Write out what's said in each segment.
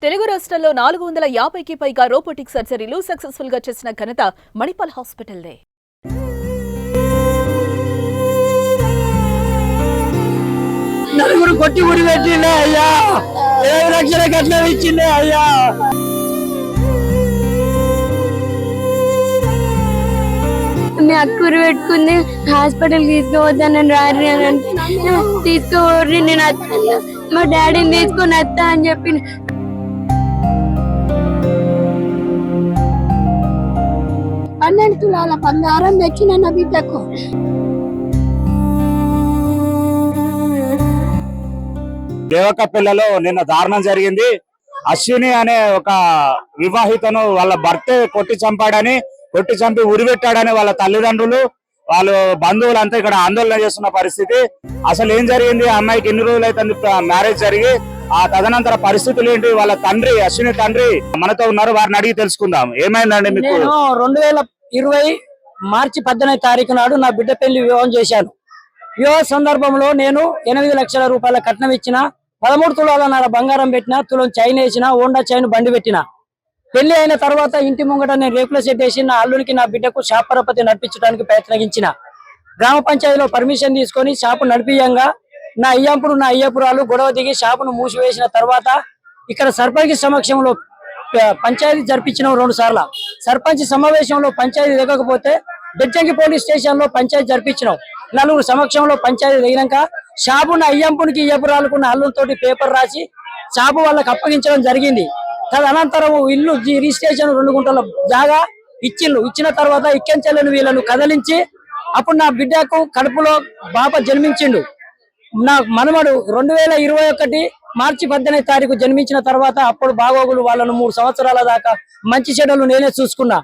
తెలుగు రాష్ట్రాల్లో 450కి పైగా రోబోటిక్ సర్జరీలు సక్సెస్ఫుల్ గా చేసిన ఘనత మణిపాల్ హాస్పిటల్దే. నలుగురు కొట్టి ఉరి పెట్టిండే అయ్యా, 7 లక్షల కట్నం ఇచ్చిండే అయ్యా. అక్కురు పెట్టుకుంది హాస్పిటల్ తీసుకోవద్దని రారి అని తీసుకోర్రి, నేను మా డాడీని తీసుకొని వస్తా అని చెప్పి 12 తులాల బంగారం తెచ్చిన నా బిడ్డకు. దేవకపల్లిలో నిన్న దారుణం జరిగింది. అశ్విని అనే ఒక వివాహితను వాళ్ళ భర్తే కొట్టి చంపి ఉరిపెట్టాడని వాళ్ళ తల్లిదండ్రులు వాళ్ళు బంధువులంతా ఇక్కడ ఆందోళన చేస్తున్న పరిస్థితి. అసలు ఏం జరిగింది, ఆ అమ్మాయికి ఎన్ని రోజులు అయితే మ్యారేజ్ జరిగి ఆ తదనంతర పరిస్థితులు ఏంటి, వాళ్ళ తండ్రి అశ్విని తండ్రి మనతో ఉన్నారు, వారిని అడిగి తెలుసుకుందాం. ఏమైందండి మీకు? 2020 మార్చి 18వ తారీఖు నాడు నా బిడ్డ పెళ్లి వివాహం చేశాను. వివాహ సందర్భంలో నేను 8 లక్షల రూపాయల కట్నం ఇచ్చిన, 13 తులాల బంగారం పెట్టిన, తులం చైన్ వేసిన, హోండా చైన్ బండి పెట్టిన. పెళ్లి అయిన తర్వాత ఇంటి ముంగట నేను రేకుల సెట్ వేసి నా అల్లునికి నా బిడ్డకు షాప్ పరపతి నడిపించడానికి ప్రయత్నించిన. గ్రామ పంచాయతీలో పర్మిషన్ తీసుకొని షాపు నడిపియంగా నా అయ్యపురాలు గొడవ దిగి షాపును మూసివేసిన తర్వాత ఇక్కడ సర్పంచ్ సమక్షంలో పంచాయతీ జరిపించిన 2 సార్లు. సర్పంచ్ సమావేశంలో పంచాయతీ దిగకపోతే బెజ్జంగి పోలీస్ స్టేషన్ లో పంచాయతీ జరిపించినాం. 4 సమక్షంలో పంచాయతీ దిగినాక షాపు నా అయ్యపురాలకు నా అల్లుతోటి పేపర్ రాసి షాపు వాళ్ళకి అప్పగించడం జరిగింది. తదనంతరం ఇల్లు రిజిస్ట్రేషన్ 2 గుంటల జాగా ఇచ్చిన తర్వాత ఇక్కించలేని వీళ్ళను కదిలించి అప్పుడు నా బిడ్డకు కడుపులో బాబ జన్మించిండు. నా మనమడు 2021 మార్చి 18వ తారీఖు జన్మించిన తర్వాత అప్పుడు బాగోగులు వాళ్ళను 3 సంవత్సరాల దాకా మంచి చెడులు నేనే చూసుకున్నా.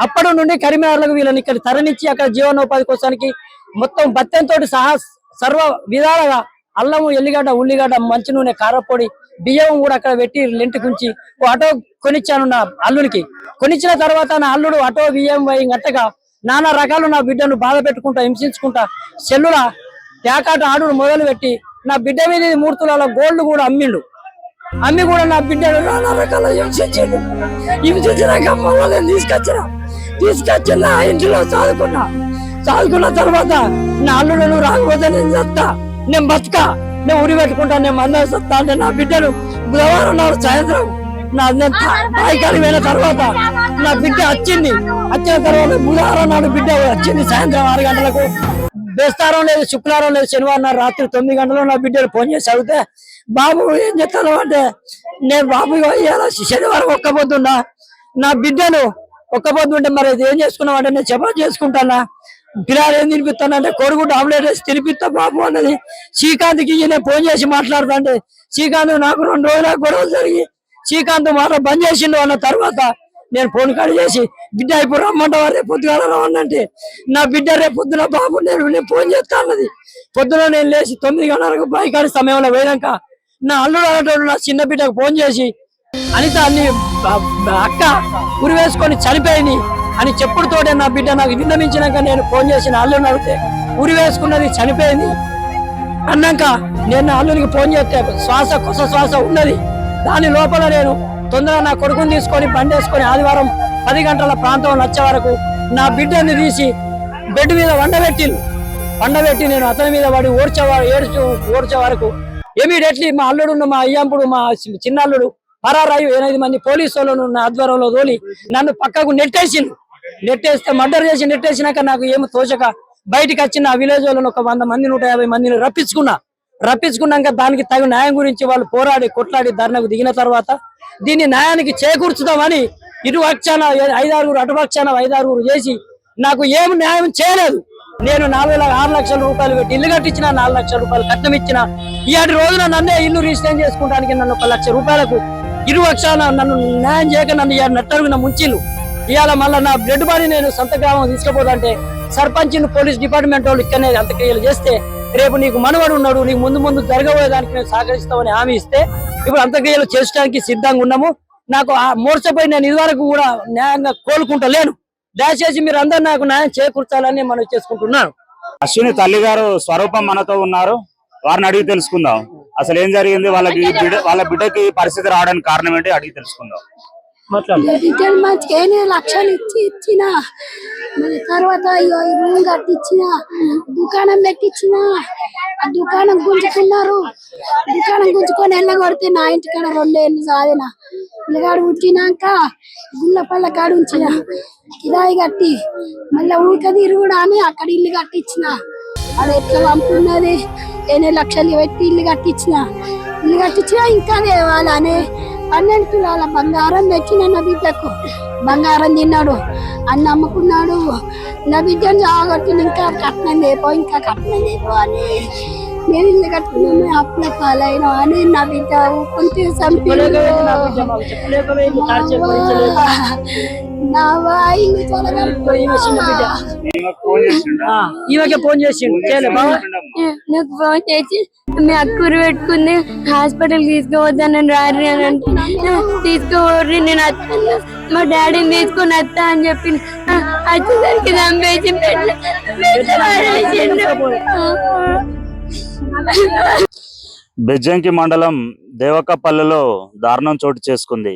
అప్పటి నుండి కరీంనగర్లకు వీళ్ళని ఇక్కడ తరలించి అక్కడ జీవనోపాధి కోసానికి మొత్తం బత్తెంతో సహా సర్వ విధాలుగా అల్లము, ఎల్లిగడ్డ, ఉల్లిగడ్డ, మంచి నూనె, కారపొడి, బియ్యం కూడా అక్కడ పెట్టి లెంటుకుంచి ఆటో కొనిచ్చాను నా అల్లునికి. కొనిచ్చిన తర్వాత నా అల్లుడు ఆటో బియ్యం గట్టగా నానా రకాలు నా బిడ్డను బాధ పెట్టుకుంటా హింసించుకుంటా సెల్లుల ప్యాకాట ఆడు మొదలు పెట్టి నా బిడ్డ మీద 3 తులాల గోల్డ్ కూడా అమ్మిండు. అమ్మి కూడా నా బిడ్డను నానా రకాల హింసించినాక మమ్మల్ని తీసుకొచ్చిన నా ఇంటిలో చదువుకున్న తర్వాత నా అల్లుడు రాకపోతే నేను చస్తా, నేను బతుకా, నేను ఉరి పెట్టుకుంటా, నేను మందం సత్తా అంటే నా బిడ్డను బుధవారం నాడు సాయంత్రం నా బాయికాడికి పోయిన తర్వాత నా బిడ్డ వచ్చిన తర్వాత బుధవారం నాడు బిడ్డ వచ్చింది. సాయంత్రం 6 గంటలకు, బేస్తారం లేదు, శుక్రవారం లేదు, శనివారం నాడు రాత్రి 9 గంటలకు నా బిడ్డను ఫోన్ చేసి అడిగితే, బాబు ఏం చెప్తాను అంటే, నేను బాబు శనివారం ఒక్క పొద్దున్నా నా బిడ్డను ఒక్క పొద్దుంటే మరి ఏం చేసుకున్నావు అంటే, నేను చపాతి చేసుకుంటానా, పిల్లలు ఏం తినిపిస్తానంటే కోడిగుడ్డు ఆమ్లెట్ వేసి తినిపిస్తా బాబు అన్నది. శ్రీకాంత్కి నేను ఫోన్ చేసి మాట్లాడుతా అంటే శ్రీకాంత్ నాకు 2 రోజుల గొడవలు జరిగి శ్రీకాంత్ మాట బంద్ చేసిండు అన్న తర్వాత నేను ఫోన్ కాల్ చేసి, బిడ్డ ఇప్పుడు రమ్మంటావా, రేపు పొద్దుగాల రమ్మంటే నా బిడ్డ రేపు పొద్దున బాబు నేను ఫోన్ చేస్తా అన్నది. పొద్దున నేను లేచి 9 గంటలకు బాయికాడి సమయంలో పోయినాక నా అల్లుడు అనేటోడు నా చిన్న బిడ్డకు ఫోన్ చేసి, అనిత అన్ని అక్క ఉరి వేసుకొని చనిపోయింది అని చెప్పుడుతోటే నా బిడ్డ నాకు విన్నమించినాక నేను ఫోన్ చేసిన అల్లుని అడిగితే ఉరి వేసుకున్నది చనిపోయింది అన్నాక నేను అల్లునికి ఫోన్ చేస్తే కొస శ్వాస ఉన్నది. దాని లోపల నేను తొందరగా నా కొడుకుని తీసుకొని బండి వేసుకొని ఆదివారం 10 గంటల ప్రాంతంలో వచ్చే వరకు నా బిడ్డని తీసి బెడ్ మీద వండబెట్టి నేను అతని మీద వాడి ఓడ్చే వరకు ఇమీడియట్లీ మా అల్లుడు మా అయ్యంపుడు మా చిన్న అల్లుడు పరారాయు 8 మంది పోలీసు వాళ్ళను నా ఆధ్వర్యంలో తోలి నన్ను పక్కకు నెట్టేస్తే మర్డర్ చేసి నెట్టేసినాక నాకు ఏమో తోచక బయటికి వచ్చిన ఆ విలేజ్ వాళ్ళను ఒక 100 మంది 150 మందిని రప్పించుకున్నాక దానికి తగు న్యాయం గురించి వాళ్ళు పోరాడి కొట్లాడి ధర్నకు దిగిన తర్వాత దీన్ని న్యాయానికి చేకూర్చుదామని ఇటు పక్షాన 5-6 అటు పక్షాన 5-6 చేసి నాకు ఏమి న్యాయం చేయలేదు. నేను 6 లక్షల రూపాయలు పెట్టి ఇల్లు కట్టించిన, 4 లక్షల రూపాయలు కట్నం ఇచ్చిన. ఈనాటి రోజున నన్నే ఇల్లు రిజిస్టర్ చేసుకోవడానికి నన్ను 1 లక్ష రూపాయలకు ఇరు పక్షాన నన్ను న్యాయం చేయక నన్ను నట్టరుగున ముంచిల్లు. ఇవాళ మళ్ళీ నా బ్లడ్ బాడీ నేను సొంత గ్రామం తీసుకుపోదంటే సర్పంచ్ పోలీస్ డిపార్ట్మెంట్ వాళ్ళు ఇక్కడనే అంత్యక్రియలు చేస్తే, రేపు నీకు మనవడు ఉన్నాడు, నీకు ముందు జరగబోయేదానికి మేము సహకరిస్తామని హామీ ఇస్తే ఇప్పుడు అంత్యక్రియలు చేయడానికి సిద్ధంగా ఉన్నాము. నాకు ఆ మోర్చపై నేను ఇదివరకు కూడా న్యాయంగా కోలుకుంటలేను. దయచేసి మీరు అందరు నాకు న్యాయం చేకూర్చాలని మనం చేసుకుంటున్నాను. అశ్విని తల్లి గారు స్వరూపం మనతో ఉన్నారు, వారిని అడిగి తెలుసుకుందాం. అసలు ఏం జరిగింది, వాళ్ళ బిడ్డకి ఈ పరిస్థితి రావడానికి కారణం ఏంటి అడిగి తెలుసుకుందాం. రిటర్న్ మంచిగా 8 లక్షలు ఇచ్చిన మళ్ళీ తర్వాత రూమ్ కట్టించిన, దుకాణం పెట్టించిన. ఆ దుకాణం గుంజుకున్నారు. దుకాణం గుంజుకొని వెళ్ళగొడితే నా ఇంటికాడ 2 ఏళ్ళు సాధిన పిల్లగాడు పుట్టినాక గుళ్ళపల్ల కాడు ఉంచిన కిరాయి కట్టి మళ్ళీ ఊరిక తిరుగుడా అని అక్కడ ఇల్లు కట్టించిన. అది ఎట్లా పంపున్నది 8 లక్షలు పెట్టి ఇల్లు కట్టించిన ఇంకా దేవాలని 12 తులాల బంగారం తెచ్చిన నా బిడ్డకు. బంగారం తిన్నాడు, అన్న అమ్ముకున్నాడు. నా బిడ్డను జాగొట్టి ఇంకా కట్నం లేపో అని నేను ఇల్లు కట్టుకున్నాను. అప్పుల పాలైనా అని నా బిడ్డ ఊపుకుంటే ఫోన్ చేసి నాకు ఫోన్ చేసి మీ అక్కూరు పెట్టుకుంది హాస్పిటల్ తీసుకోవద్దని రారి అని అంటే తీసుకోర్రి నేను వస్తాను, మా డాడీని తీసుకొని వస్తా అని చెప్పి వచ్చేసరికి చంపేసి బెజ్జంకి మండలం దేవకపల్లిలో దారుణం చోటు చేసుకుంది.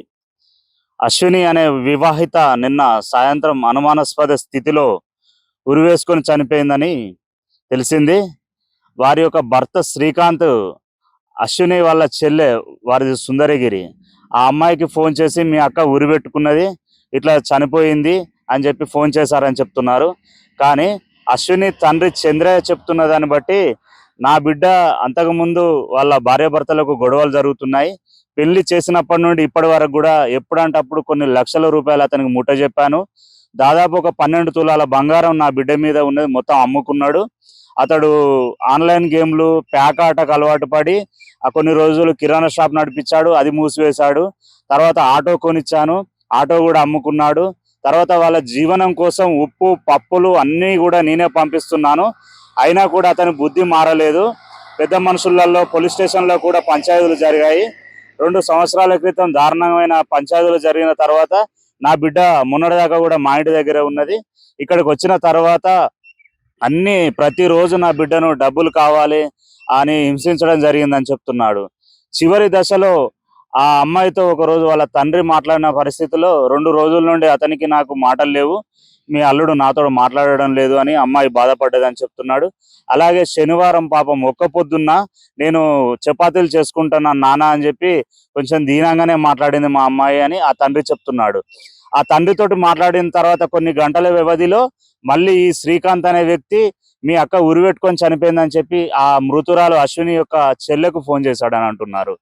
అశ్విని అనే వివాహిత నిన్న సాయంత్రం అనుమానాస్పద స్థితిలో ఉరివేసుకొని చనిపోయిందని తెలిసింది. వారి యొక్క భర్త శ్రీకాంత్, అశ్విని వాళ్ళ చెల్లె వారిది సుందరగిరి. ఆ అమ్మాయికి ఫోన్ చేసి మీ అక్క ఉరిపెట్టుకున్నది, ఇట్లా చనిపోయింది అని చెప్పి ఫోన్ చేశారని చెప్తున్నారు. కానీ అశ్విని తండ్రి చంద్రయ్య చెప్తున్న దాన్ని బట్టి నా బిడ్డ అంతకుముందు వాళ్ళ భార్యాభర్తలకు గొడవలు జరుగుతున్నాయి, పెళ్లి చేసినప్పటి నుండి ఇప్పటి వరకు కూడా ఎప్పుడంటే అప్పుడు కొన్ని లక్షల రూపాయలు అతనికి ముట్ట చెప్పాను, దాదాపు ఒక 12 తులాల బంగారం నా బిడ్డ మీద ఉన్నది మొత్తం అమ్ముకున్నాడు. అతడు ఆన్లైన్ గేమ్లు ప్యాక్ ఆటకు అలవాటు పడి కొన్ని రోజులు కిరాణా షాప్ నడిపించాడు, అది మూసివేశాడు. తర్వాత ఆటో కొనిచ్చాను, ఆటో కూడా అమ్ముకున్నాడు. తర్వాత వాళ్ళ జీవనం కోసం ఉప్పు పప్పులు అన్నీ కూడా నేనే పంపిస్తున్నాను, అయినా కూడా అతని బుద్ధి మారలేదు. పెద్ద మనుషులలో పోలీస్ స్టేషన్లో కూడా పంచాయతీలు జరిగాయి. 2 సంవత్సరాల క్రితం దారుణమైన పంచాయతీలు జరిగిన తర్వాత నా బిడ్డ మొన్నటిదాకా కూడా మా ఇంటి దగ్గరే ఉన్నది. ఇక్కడికి వచ్చిన తర్వాత ప్రతిరోజు నా బిడ్డను డబ్బులు కావాలి అని హింసించడం జరిగిందని చెప్తున్నాడు. చివరి దశలో ఆ అమ్మాయితో ఒకరోజు వాళ్ళ తండ్రి మాట్లాడిన పరిస్థితిలో 2 రోజుల నుండి అతనికి నాకు మాటలు లేవు, మీ అల్లుడు నాతో మాట్లాడడం లేదు అని అమ్మాయి బాధపడ్డదని చెప్తున్నాడు. అలాగే శనివారం పాపం ఒక్క పొద్దున్న నేను చపాతీలు చేసుకుంటున్నాను నాన్న అని చెప్పి కొంచెం దీనంగానే మాట్లాడింది మా అమ్మాయి అని ఆ తండ్రి చెప్తున్నాడు. ఆ తండ్రితోటి మాట్లాడిన తర్వాత కొన్ని గంటల వ్యవధిలో మళ్ళీ ఈ శ్రీకాంత్ అనే వ్యక్తి మీ అక్క ఉరిపెట్టుకొని చనిపోయిందని చెప్పి ఆ మృతురాలు అశ్విని యొక్క చెల్లెకు ఫోన్ చేశాడని అంటున్నారు.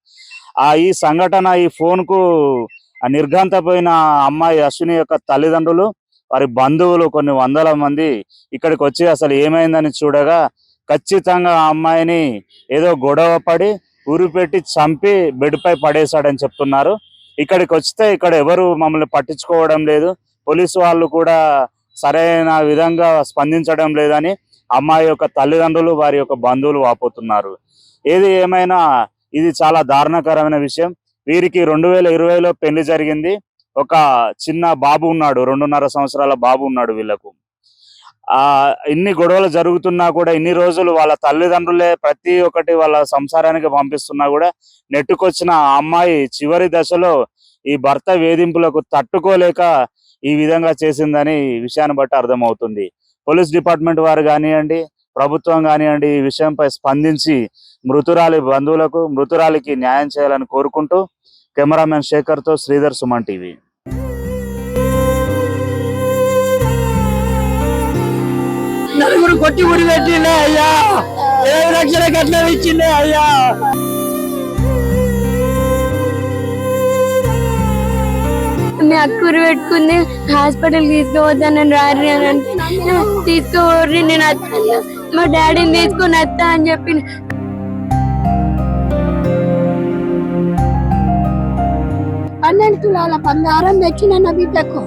ఈ సంఘటన, ఈ ఫోన్కు నిర్ఘాంతపోయిన అమ్మాయి అశ్విని యొక్క తల్లిదండ్రులు, వారి బంధువులు కొన్ని వందల మంది ఇక్కడికి వచ్చి అసలు ఏమైందని చూడగా ఖచ్చితంగా ఆ అమ్మాయిని ఏదో గొడవ పడి ఉరిపెట్టి చంపి బెడ్పై పడేశాడని చెప్తున్నారు. ఇక్కడికి వస్తే ఇక్కడ ఎవరు మమ్మల్ని పట్టించుకోవడం లేదు, పోలీసు వాళ్ళు కూడా సరైన విధంగా స్పందించడం లేదని అమ్మాయి యొక్క తల్లిదండ్రులు, వారి యొక్క బంధువులు వాపోతున్నారు. ఏది ఏమైనా ఇది చాలా దారుణకరమైన విషయం. వీరికి 2020లో పెళ్లి జరిగింది. ఒక చిన్న బాబు ఉన్నాడు, 2.5 సంవత్సరాల బాబు ఉన్నాడు వీళ్ళకు. ఇన్ని గొడవలు జరుగుతున్నా కూడా ఇన్ని రోజులు వాళ్ళ తల్లిదండ్రులే ప్రతి ఒక్కటి వాళ్ళ సంసారానికి పంపిస్తున్నా కూడా నెట్టుకొచ్చిన ఆ అమ్మాయి చివరి దశలో ఈ భర్త వేధింపులకు తట్టుకోలేక ఈ విధంగా చేసిందని విషయాన్ని బట్టి అర్థమవుతుంది. పోలీస్ డిపార్ట్మెంట్ వారు కానివ్వండి, ప్రభుత్వం కానివ్వండి, ఈ విషయంపై స్పందించి మృతురాలి బంధువులకు, మృతురాలికి న్యాయం చేయాలని కోరుకుంటూ కెమెరామెన్ శేఖర్తో శ్రీధర్, సుమన్ టీవీ. నలుగురు కొట్టి ఉరి పెట్టిండే అయ్యా, 7 లక్షల కట్నం ఇచ్చిండే అయ్యా. మీ అక్కూరు పెట్టుకుంది హాస్పిటల్ తీసుకోవద్దని రారి అని అంటే తీసుకోర్రి నేను వస్తాను, మా డాడీని తీసుకొని వస్తా అని చెప్పి 12 తులాల బంగారం తెచ్చిన నా బిడ్డకు.